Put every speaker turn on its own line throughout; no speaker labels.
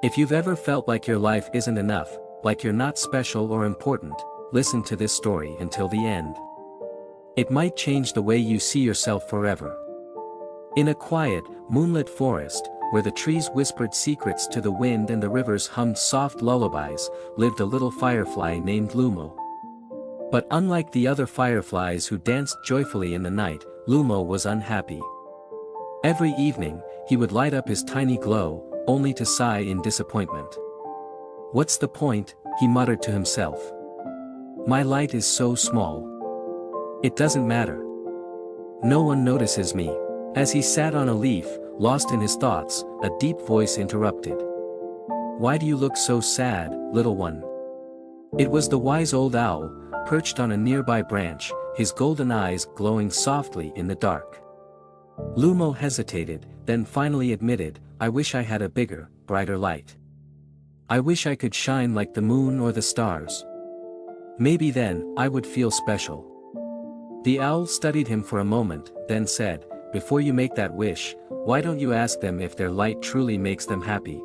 If you've ever felt like your life isn't enough, like you're not special or important, listen to this story until the end. It might change the way you see yourself forever. In a quiet, moonlit forest, where the trees whispered secrets to the wind and the rivers hummed soft lullabies, lived a little firefly named Lumo. But unlike the other fireflies who danced joyfully in the night, Lumo was unhappy. Every evening, he would light up his tiny glow, only to sigh in disappointment. "What's the point?" he muttered to himself. "My light is so small. It doesn't matter. No one notices me." As he sat on a leaf, lost in his thoughts, a deep voice interrupted. "Why do you look so sad, little one?" It was the wise old owl, perched on a nearby branch, his golden eyes glowing softly in the dark. Lumo hesitated, then finally admitted, "I wish I had a bigger, brighter light. I wish I could shine like the moon or the stars. Maybe then, I would feel special." The owl studied him for a moment, then said, "Before you make that wish, why don't you ask them if their light truly makes them happy?"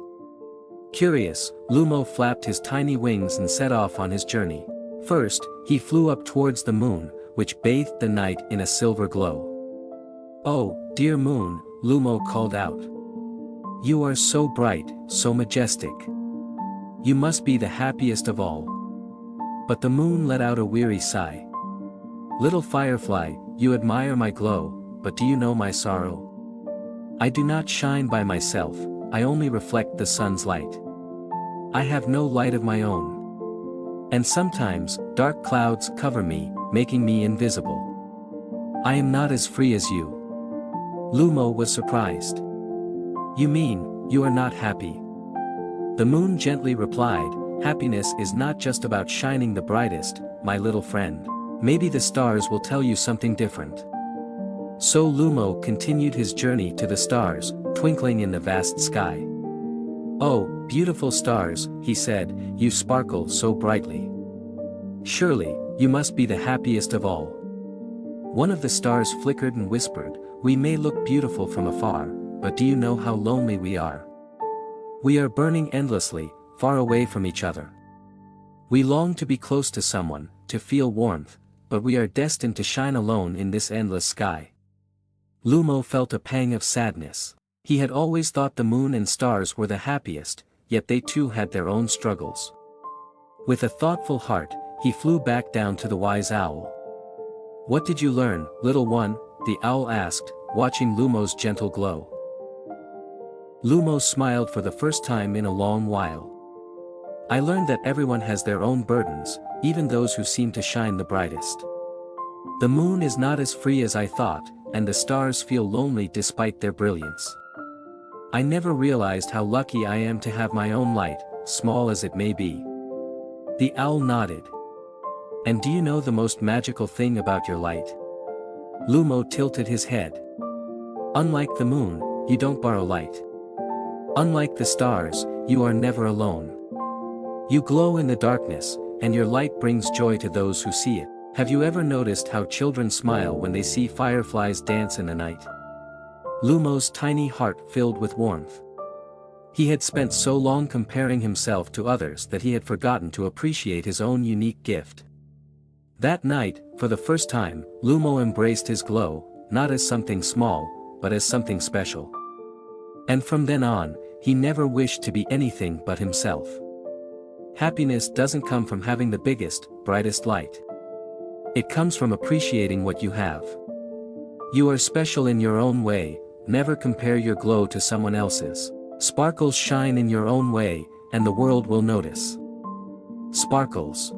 Curious, Lumo flapped his tiny wings and set off on his journey. First, he flew up towards the moon, which bathed the night in a silver glow. "Oh, dear moon," Lumo called out. "You are so bright, so majestic. You must be the happiest of all." But the moon let out a weary sigh. "Little firefly, you admire my glow, but do you know my sorrow? I do not shine by myself, I only reflect the sun's light. I have no light of my own. And sometimes, dark clouds cover me, making me invisible. I am not as free as you." Lumo was surprised. "You mean, you are not happy?" The moon gently replied, "Happiness is not just about shining the brightest, my little friend. Maybe the stars will tell you something different." So Lumo continued his journey to the stars, twinkling in the vast sky. "Oh, beautiful stars," he said, "you sparkle so brightly. Surely, you must be the happiest of all." One of the stars flickered and whispered, "We may look beautiful from afar, but do you know how lonely we are? We are burning endlessly, far away from each other. We long to be close to someone, to feel warmth, but we are destined to shine alone in this endless sky." Lumo felt a pang of sadness. He had always thought the moon and stars were the happiest, yet they too had their own struggles. With a thoughtful heart, he flew back down to the wise owl. "What did you learn, little one?" the owl asked, watching Lumo's gentle glow. Lumo smiled for the first time in a long while. "I learned that everyone has their own burdens, even those who seem to shine the brightest. The moon is not as free as I thought, and the stars feel lonely despite their brilliance. I never realized how lucky I am to have my own light, small as it may be." The owl nodded. "And do you know the most magical thing about your light?" Lumo tilted his head. "Unlike the moon, you don't borrow light. Unlike the stars, you are never alone. You glow in the darkness, and your light brings joy to those who see it. Have you ever noticed how children smile when they see fireflies dance in the night?" Lumo's tiny heart filled with warmth. He had spent so long comparing himself to others that he had forgotten to appreciate his own unique gift. That night, for the first time, Lumo embraced his glow, not as something small, but as something special. And from then on, he never wished to be anything but himself. Happiness doesn't come from having the biggest, brightest light. It comes from appreciating what you have. You are special in your own way, never compare your glow to someone else's. Sparkles shine in your own way, and the world will notice. Sparkles.